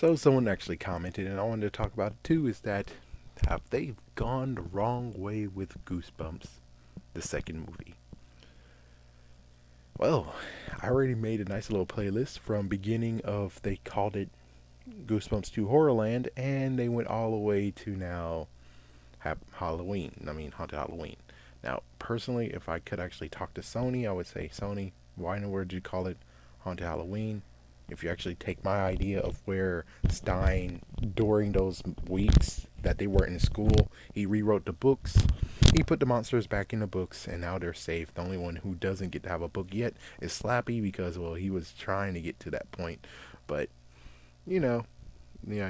So someone actually commented, and I wanted to talk about it too, is that have they gone the wrong way with Goosebumps, the second movie? Well, I already made a nice little playlist from beginning of they called it Goosebumps to Horrorland, and they went all the way to now Halloween. I mean, Haunted Halloween. Now, personally, if I could actually talk to Sony, I would say, Sony, why in the world did you call it Haunted Halloween? If you actually take my idea of where Stein, during those weeks that they were in school, he rewrote the books. He put the monsters back in the books, and now they're safe. The only one who doesn't get to have a book yet is Slappy because, well, he was trying to get to that point. But, you know, yeah,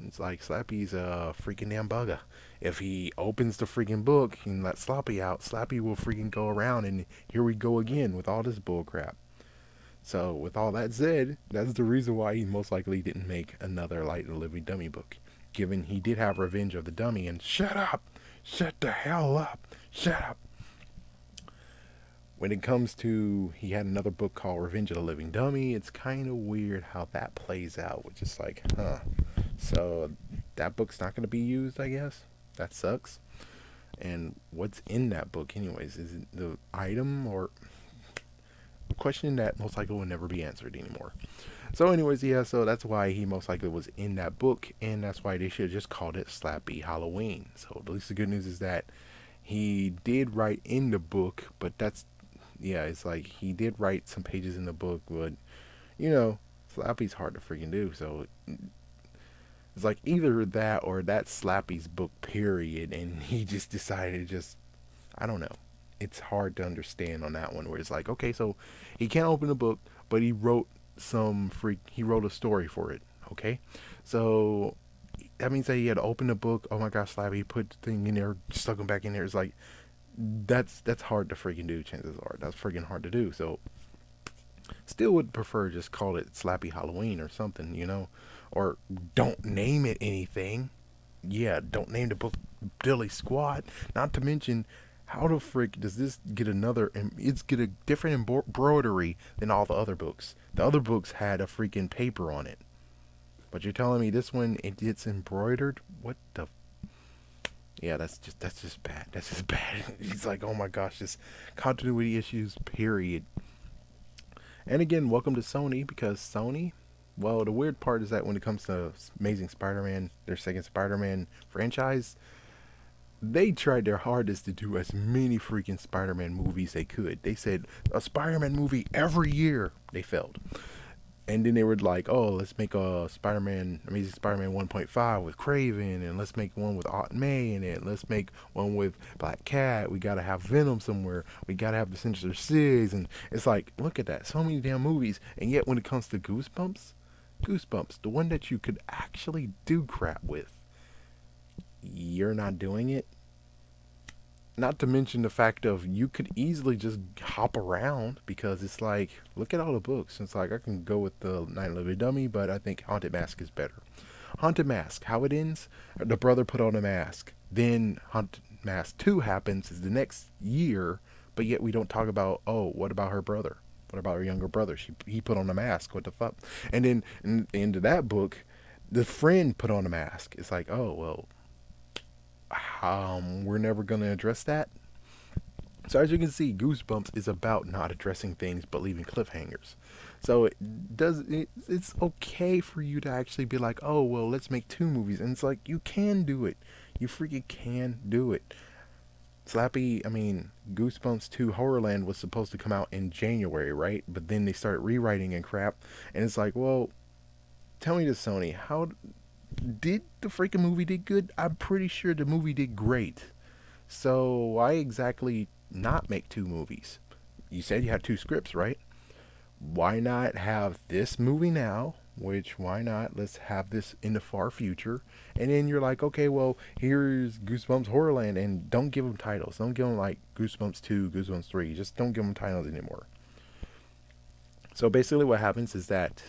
it's like Slappy's a freaking damn bugger. If he opens the freaking book and let Slappy out, Slappy will freaking go around, and here we go again with all this bullcrap. So, with all that said, that's the reason why he most likely didn't make another Light of the Living Dummy book. Given he did have Revenge of the Dummy, and shut up! Shut the hell up! Shut up! When it comes to, he had another book called Revenge of the Living Dummy, it's kind of weird how that plays out, which is like, huh. So, that book's not going to be used, I guess? That sucks. And what's in that book, anyways? Is it the item or a question that most likely will never be answered anymore? So, anyways, yeah, so that's why he most likely was in that book, and that's why they should have just called it Slappy Halloween. So, at least the good news is that he did write in the book, but that's, yeah, it's like he did write some pages in the book, but, you know, Slappy's hard to freaking do, so it's like either that or that's Slappy's book, period, and he just decided to just, I don't know. It's hard to understand on that one where it's like, okay, so he can't open the book, but he wrote a story for it, okay? So that means that he had to open the book. Oh my gosh, Slappy, he put the thing in there, stuck him back in there. It's like, that's hard to freaking do, chances are. That's freaking hard to do. So still would prefer just call it Slappy Halloween or something, or don't name it anything. Yeah, don't name the book Dilly Squat. Not to mention, how the frick does this get another? It's get a different embroidery than all the other books. The other books had a freaking paper on it, but you're telling me this one it's embroidered? What the? Yeah, that's just bad. That's just bad. He's like, oh my gosh, just continuity issues. Period. And again, welcome to Sony because Sony. Well, the weird part is that when it comes to Amazing Spider-Man, their second Spider-Man franchise, they tried their hardest to do as many freaking Spider-Man movies they could. They said a Spider-Man movie every year. They failed. And then they were like, oh, let's make a Amazing Spider-Man 1.5 with Craven, and let's make one with Aunt May in it. Let's make one with Black Cat. We gotta have Venom somewhere. We gotta have the Sinister Six, and it's like, look at that, so many damn movies. And yet, when it comes to Goosebumps, the one that you could actually do crap with, you're not doing it. Not to mention the fact of you could easily just hop around because it's like, look at all the books. It's like I can go with the Night of the Living Dummy, but I think Haunted Mask is better. Haunted Mask, how it ends? The brother put on a mask. Then Haunted Mask 2 happens is the next year, but yet we don't talk about, oh, what about her brother? What about her younger brother? He put on a mask. What the fuck? And then in the end of that book, the friend put on a mask. It's like, oh well, we're never gonna address that. So as you can see, Goosebumps is about not addressing things but leaving cliffhangers. So it's okay for you to actually be like, oh well, let's make two movies, and it's like you can do it. You freaking can do it. Slappy, I mean, Goosebumps 2 Horrorland was supposed to come out in January, right? But then they started rewriting and crap, and it's like, well, tell me this, Sony, how did the freaking movie did good? I'm pretty sure the movie did great. So why exactly not make two movies? You said you have two scripts, right? Why not have this movie now? Which, why not? Let's have this in the far future. And then you're like, okay, well, here's Goosebumps Horrorland. And don't give them titles. Don't give them like Goosebumps 2, Goosebumps 3. Just don't give them titles anymore. So basically, what happens is that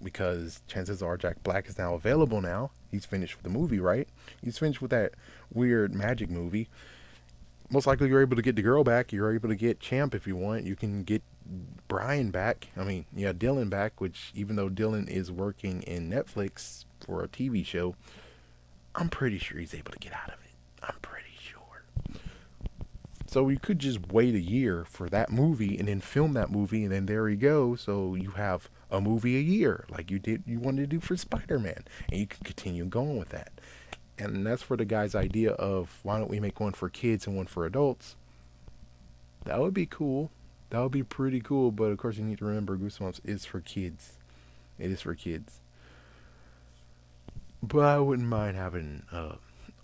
because chances are Jack Black is now available now. He's finished with the movie, right? He's finished with that weird magic movie. Most likely you're able to get the girl back. You're able to get Champ if you want. You can get Brian back. I mean, yeah, Dylan back, which even though Dylan is working in Netflix for a TV show, I'm pretty sure he's able to get out of it. I'm pretty sure. So you could just wait a year for that movie and then film that movie and then there you go. So you have a movie a year like you wanted to do for Spider-Man and you can continue going with that. And that's for the guy's idea of why don't we make one for kids and one for adults? That would be cool. That would be pretty cool, but of course you need to remember Goosebumps is for kids. It is for kids. But I wouldn't mind having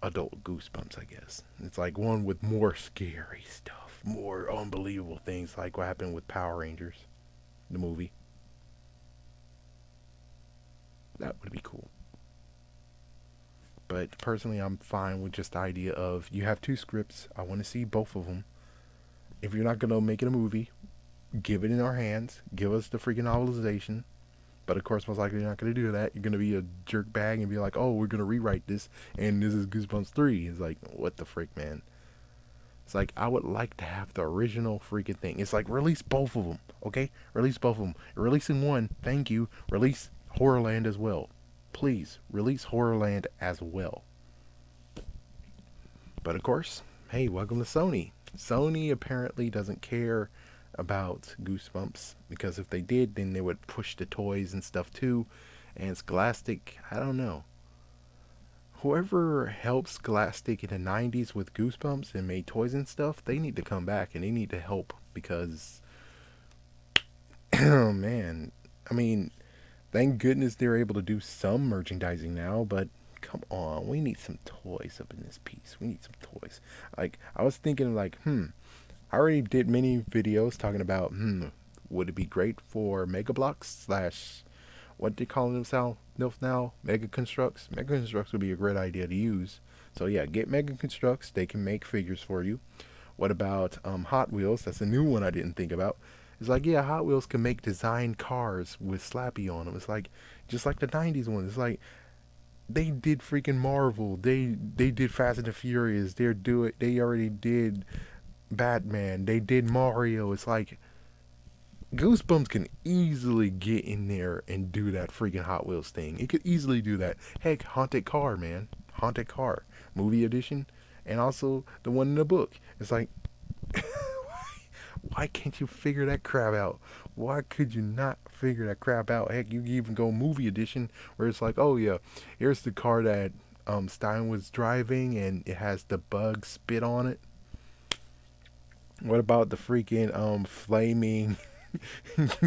adult Goosebumps, I guess. It's like one with more scary stuff, more unbelievable things like what happened with Power Rangers, the movie. That would be cool. But personally, I'm fine with just the idea of you have two scripts. I want to see both of them. If you're not going to make it a movie, give it in our hands. Give us the freaking novelization. But of course, most likely you're not going to do that. You're going to be a jerk bag and be like, oh, we're going to rewrite this. And this is Goosebumps 3. It's like, what the frick, man? It's like, I would like to have the original freaking thing. It's like, release both of them, okay? Release both of them. Releasing one, thank you. Release Horrorland as well. Please, release Horrorland as well. But of course, hey, welcome to Sony. Sony apparently doesn't care about Goosebumps because if they did, then they would push the toys and stuff too. And Scholastic, I don't know. Whoever helped Scholastic in the 90s with Goosebumps and made toys and stuff, they need to come back and they need to help because, oh man, I mean, thank goodness they're able to do some merchandising now, but come on, we need some toys up in this piece. We need some toys. Like, I was thinking, like, I already did many videos talking about, would it be great for Mega Blocks slash what they call themselves now? Mega Constructs. Mega Constructs would be a great idea to use. So yeah, get Mega Constructs. They can make figures for you. What about Hot Wheels? That's a new one I didn't think about. It's like, yeah, Hot Wheels can make design cars with Slappy on them. It's like just like the '90s one. It's like they did freaking Marvel. They did Fast and the Furious. They already did Batman. They did Mario. It's like Goosebumps can easily get in there and do that freaking Hot Wheels thing. It could easily do that. Heck, Haunted Car, man. Haunted Car. Movie edition. And also the one in the book. It's like, why can't you figure that crap out? Why could you not figure that crap out? Heck, you can even go movie edition where it's like, oh yeah, here's the car that Stein was driving and it has the bug spit on it. What about the freaking flaming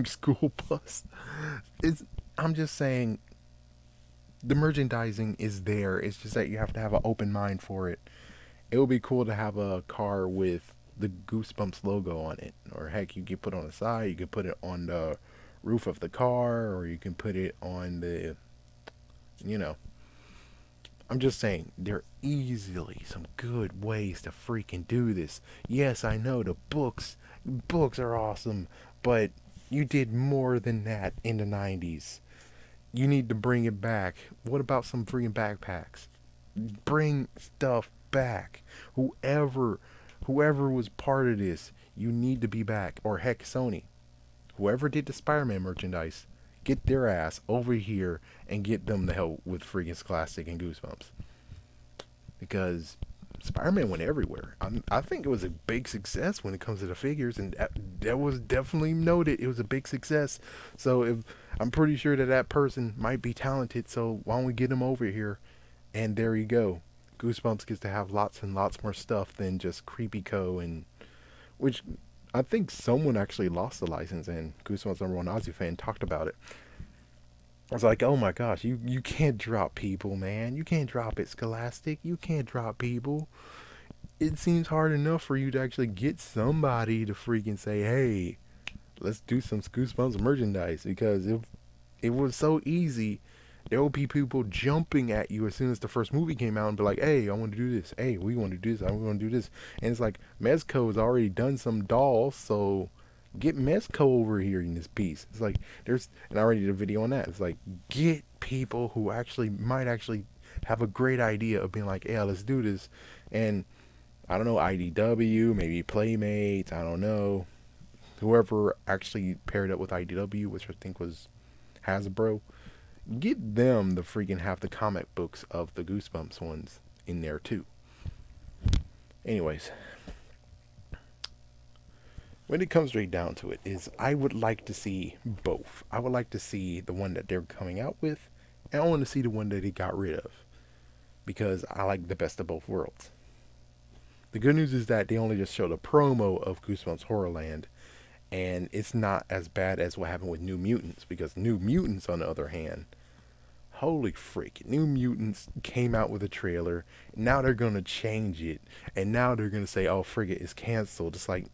school bus? It's I'm just saying the merchandising is there. It's just that you have to have an open mind for it. It would be cool to have a car with the Goosebumps logo on it. Or heck, you could put it on the side, you could put it on the roof of the car, or you can put it on the you know. I'm just saying, there are easily some good ways to freaking do this. Yes, I know the books are awesome, but you did more than that in the 90s. You need to bring it back. What about some freaking backpacks? Bring stuff back. Whoever whoever was part of this, you need to be back. Or heck, Sony. Whoever did the Spider-Man merchandise, get their ass over here and get them the help with freaking Scholastic and Goosebumps. Because Spider-Man went everywhere. I think it was a big success when it comes to the figures, and that was definitely noted. It was a big success. So if I'm pretty sure that that person might be talented, so why don't we get him over here? And there you go. Goosebumps gets to have lots and lots more stuff than just Creepy Co. and which I think someone actually lost the license, and Goosebumps number one Ozzy fan talked about it. I was like, oh my gosh, you can't drop people, man. You can't drop it, Scholastic. You can't drop people. It seems hard enough for you to actually get somebody to freaking say, hey, let's do some Goosebumps merchandise. Because if it was so easy, there would be people jumping at you as soon as the first movie came out and be like, hey, I want to do this. Hey, we want to do this. I want to do this. And it's like, Mezco has already done some dolls, so get Mezco over here in this piece. It's like, and I already did a video on that. It's like, get people who actually might actually have a great idea of being like, yeah, let's do this. And I don't know, IDW, maybe Playmates, I don't know. whoever actually paired up with IDW, which I think was Hasbro, get them to freaking have the comic books of the Goosebumps ones in there too. Anyways, when it comes right down to it, is I would like to see both. I would like to see the one that they're coming out with, and I want to see the one that they got rid of because I like the best of both worlds. The good news is that they only just showed a promo of Goosebumps Horrorland, and it's not as bad as what happened with New Mutants, because New Mutants, on the other hand, holy freak, New Mutants came out with a trailer, now they're going to change it, and now they're going to say, oh, frig it's canceled. It's like,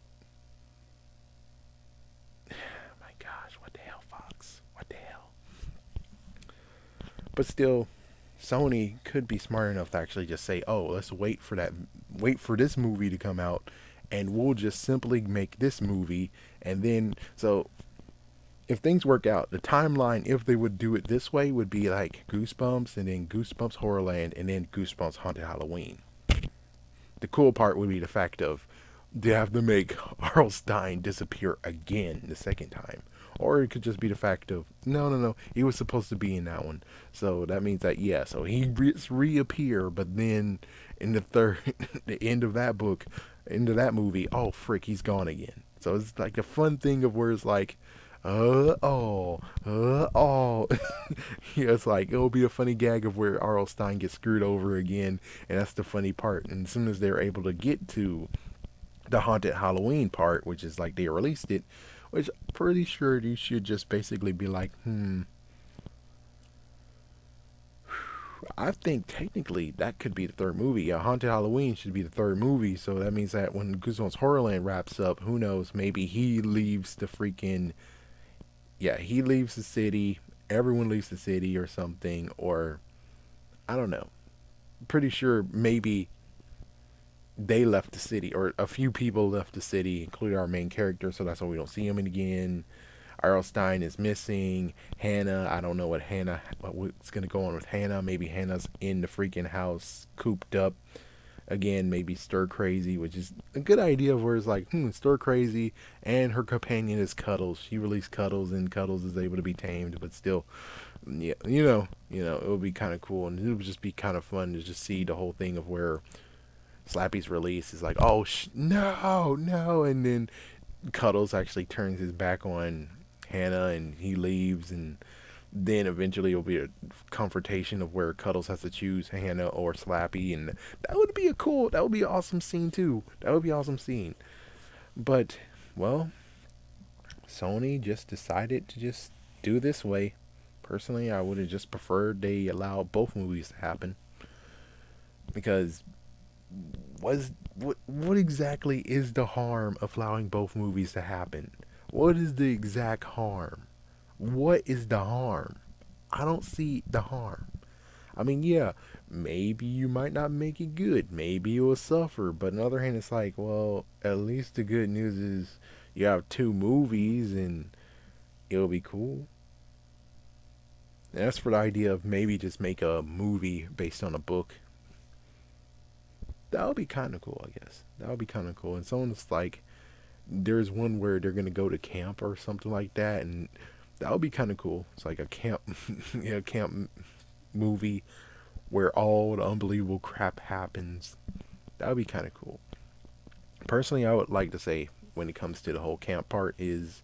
my gosh, what the hell, Fox? What the hell? But still, Sony could be smart enough to actually just say, "Oh, let's wait for this movie to come out, and we'll just simply make this movie." And then, so if things work out, the timeline, if they would do it this way, would be like Goosebumps, and then Goosebumps Horrorland, and then Goosebumps Haunted Halloween. The cool part would be the fact of they have to make R.L. Stine disappear again the second time. Or it could just be the fact of, no, he was supposed to be in that one. So that means that, yeah, so he reappear, but then in the third, the end of that book, end of that movie, oh, frick, he's gone again. So it's like a fun thing of where it's like, oh. Yeah, it's like, it'll be a funny gag of where R.L. Stine gets screwed over again, and that's the funny part. And as soon as they're able to get to the Haunted Halloween part, which is like they released it, which I'm pretty sure you should just basically be like, I think technically that could be the third movie. Yeah, Haunted Halloween should be the third movie, so that means that when Goosebumps Horrorland wraps up, who knows, maybe he leaves the freaking, yeah, he leaves the city, everyone leaves the city or something, or I don't know. Pretty sure maybe they left the city, or a few people left the city, including our main character, so that's why we don't see him again. R.L. Stine is missing. Hannah, I don't know what's going to go on with Hannah. Maybe Hannah's in the freaking house, cooped up. Again, maybe stir crazy, which is a good idea where it's like, stir crazy, and her companion is Cuddles. She released Cuddles, and Cuddles is able to be tamed, but still, yeah, it would be kind of cool, and it would just be kind of fun to just see the whole thing of where Slappy's release is like, oh, no, and then Cuddles actually turns his back on Hannah and he leaves, and then eventually it'll be a confrontation of where Cuddles has to choose Hannah or Slappy, and that would be an awesome scene too. That would be an awesome scene. But, well, Sony just decided to just do this way. Personally, I would have just preferred they allow both movies to happen, because what exactly is the harm of allowing both movies to happen? What is the exact harm? What is the harm? I don't see the harm. I mean, yeah, maybe you might not make it good. Maybe you will suffer. But on the other hand, it's like, well, at least the good news is you have two movies and it'll be cool. And as for the idea of maybe just make a movie based on a book, that would be kind of cool, I guess. That would be kind of cool. And someone's like, there's one where they're going to go to camp or something like that, and that would be kind of cool. It's like a camp, camp movie where all the unbelievable crap happens. That would be kind of cool. Personally, I would like to say, when it comes to the whole camp part, is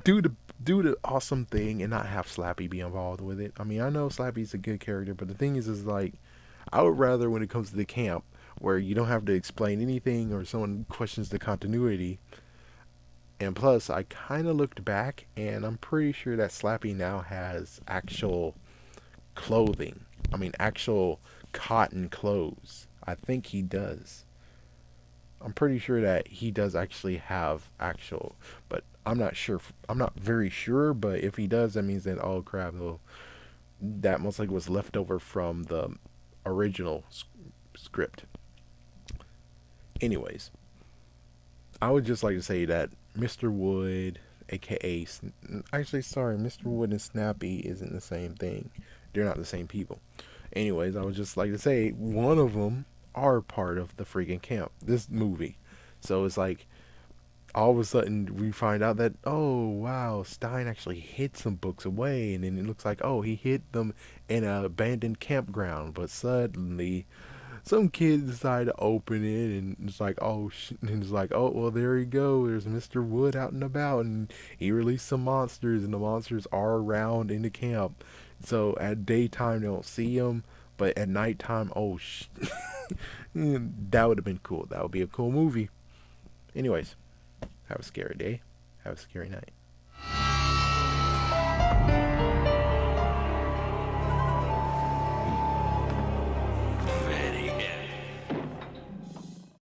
do the awesome thing and not have Slappy be involved with it. I mean, I know Slappy's a good character, but the thing is like, I would rather, when it comes to the camp, where you don't have to explain anything or someone questions the continuity. And plus, I kind of looked back, and I'm pretty sure that Slappy now has actual clothing. I mean, actual cotton clothes. I think he does. I'm pretty sure that he does actually have actual, but I'm not sure. I'm not very sure, but if he does, that means that, oh crap, well, that most likely was left over from the original script. Anyways, I would just like to say that Mr. Wood, aka, actually, sorry, Mr. Wood and Snappy isn't the same thing. They're not the same people. Anyways, I would just like to say one of them are part of the freaking camp, this movie. So it's like, all of a sudden we find out that, oh wow, Stein actually hid some books away, and then it looks like, oh, he hid them in an abandoned campground. But suddenly some kid decided to open it, and it's like, oh, and it's like, oh, well, there you go. There's Mr. Wood out and about, and he released some monsters, and the monsters are around in the camp. So at daytime they don't see them, but at nighttime, oh, that would have been cool. That would be a cool movie. Anyways, have a scary day. Have a scary night.